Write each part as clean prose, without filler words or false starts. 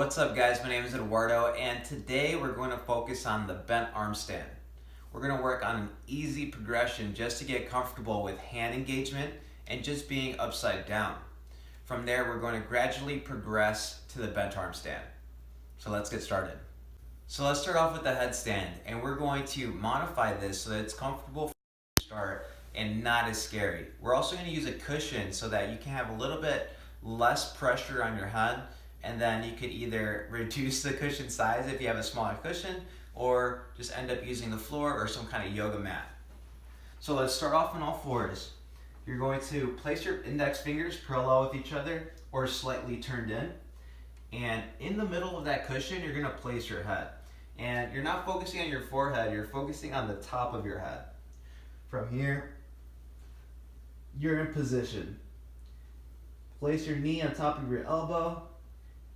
What's up guys, my name is Eduardo and today we're going to focus on the bent arm stand. We're going to work on an easy progression just to get comfortable with hand engagement and just being upside down. From there we're going to gradually progress to the bent arm stand. So let's get started. So let's start off with the headstand and we're going to modify this so that it's comfortable to start and not as scary. We're also going to use a cushion so that you can have a little bit less pressure on your head, and then you could either reduce the cushion size if you have a smaller cushion or just end up using the floor or some kind of yoga mat. So let's start off on all fours. You're going to place your index fingers parallel with each other or slightly turned in, and in the middle of that cushion you're going to place your head. And you're not focusing on your forehead, you're focusing on the top of your head. From here, you're in position. Place your knee on top of your elbow.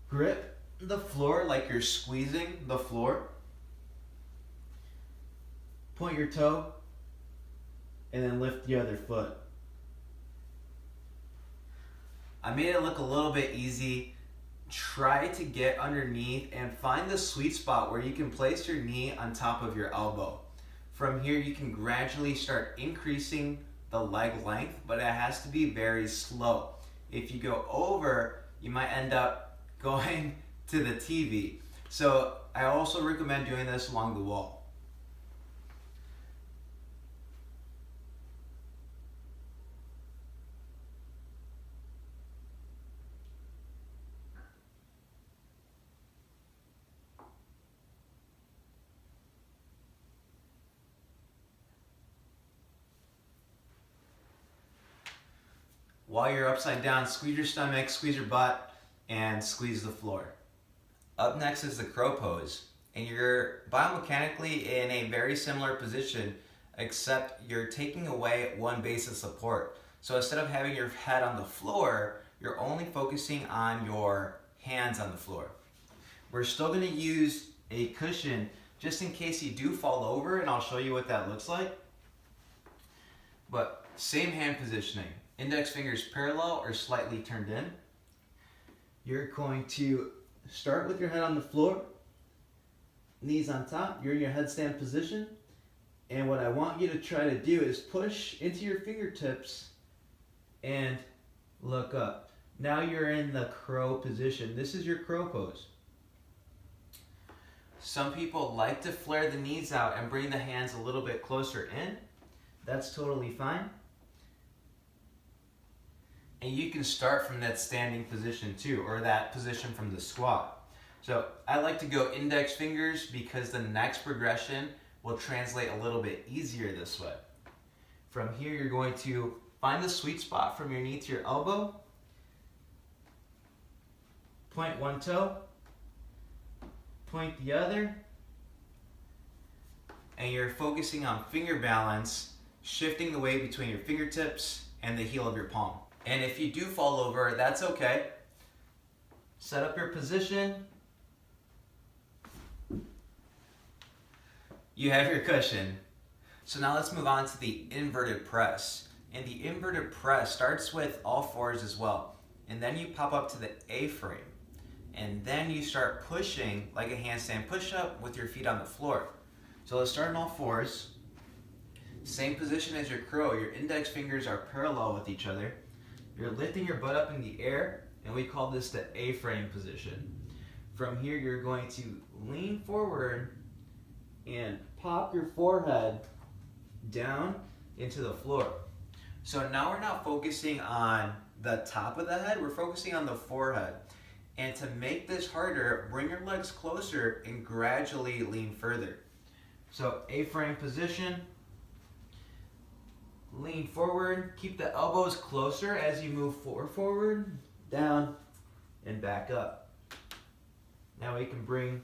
Grip the floor like you're squeezing the floor. Point your toe and then lift the other foot. I made it look a little bit easy. Try to get underneath and find the sweet spot where you can place your knee on top of your elbow. From here you can gradually start increasing the leg length, but it has to be very slow. If you go over, you might end up going to the TV. So I also recommend doing this along the wall. While you're upside down, squeeze your stomach, squeeze your butt, and squeeze the floor. Up next is the crow pose, and you're biomechanically in a very similar position, except you're taking away one base of support. So instead of having your head on the floor, you're only focusing on your hands on the floor. We're still going to use a cushion just in case you do fall over, and I'll show you what that looks like. But same hand positioning, index fingers parallel or slightly turned in. You're going to start with your head on the floor, knees on top. You're in your headstand position, and what I want you to try to do is push into your fingertips and look up. Now you're in the crow position. This is your crow pose. Some people like to flare the knees out and bring the hands a little bit closer in. That's totally fine. And you can start from that standing position too, or that position from the squat. So I like to go index fingers because the next progression will translate a little bit easier this way. From here you're going to find the sweet spot from your knee to your elbow. Point one toe, point the other, and you're focusing on finger balance, shifting the weight between your fingertips and the heel of your palm. And if you do fall over, that's okay. Set up your position. You have your cushion. So now let's move on to the inverted press. And the inverted press starts with all fours as well. And then you pop up to the A-frame. And then you start pushing like a handstand push-up with your feet on the floor. So let's start on all fours. Same position as your crow. Your index fingers are parallel with each other. You're lifting your butt up in the air, and we call this the A-frame position. From here, you're going to lean forward and pop your forehead down into the floor. So now we're not focusing on the top of the head, we're focusing on the forehead. And to make this harder, bring your legs closer and gradually lean further. So A-frame position. Lean forward, keep the elbows closer as you move forward, down, and back up. Now we can bring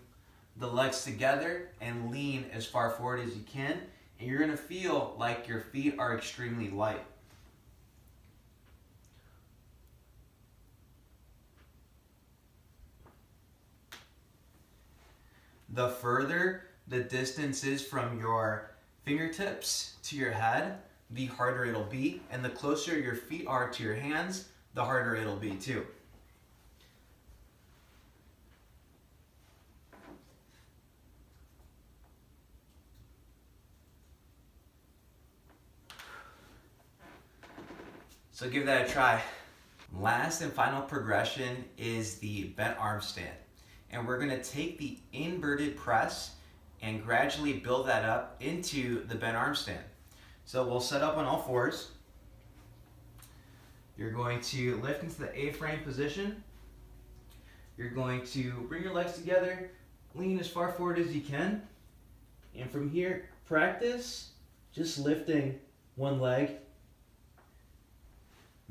the legs together and lean as far forward as you can, and you're going to feel like your feet are extremely light. The further the distance is from your fingertips to your head, the harder it'll be, and the closer your feet are to your hands, the harder it'll be too. So give that a try. Last and final progression is the bent arm stand. And we're gonna take the inverted press and gradually build that up into the bent arm stand. So we'll set up on all fours. You're going to lift into the A-frame position. You're going to bring your legs together, lean as far forward as you can. And from here, practice just lifting one leg,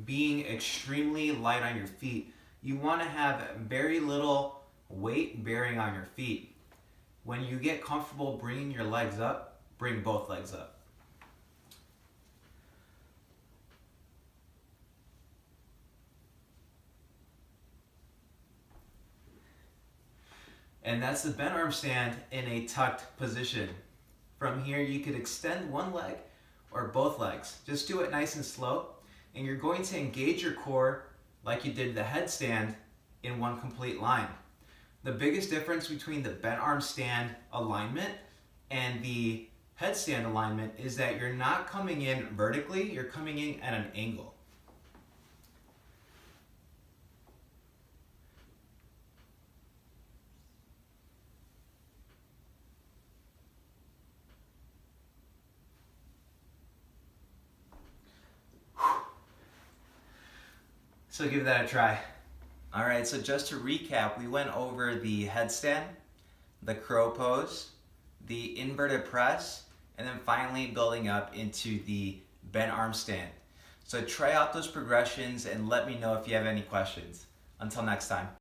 being extremely light on your feet. You want to have very little weight bearing on your feet. When you get comfortable bringing your legs up, bring both legs up. And that's the bent arm stand in a tucked position. From here, you could extend one leg or both legs. Just do it nice and slow. And you're going to engage your core like you did the headstand in one complete line. The biggest difference between the bent arm stand alignment and the headstand alignment is that you're not coming in vertically, you're coming in at an angle. So give that a try. All right, so just to recap, we went over the headstand, the crow pose, the inverted press, and then finally building up into the bent arm stand. So try out those progressions and let me know if you have any questions. Until next time.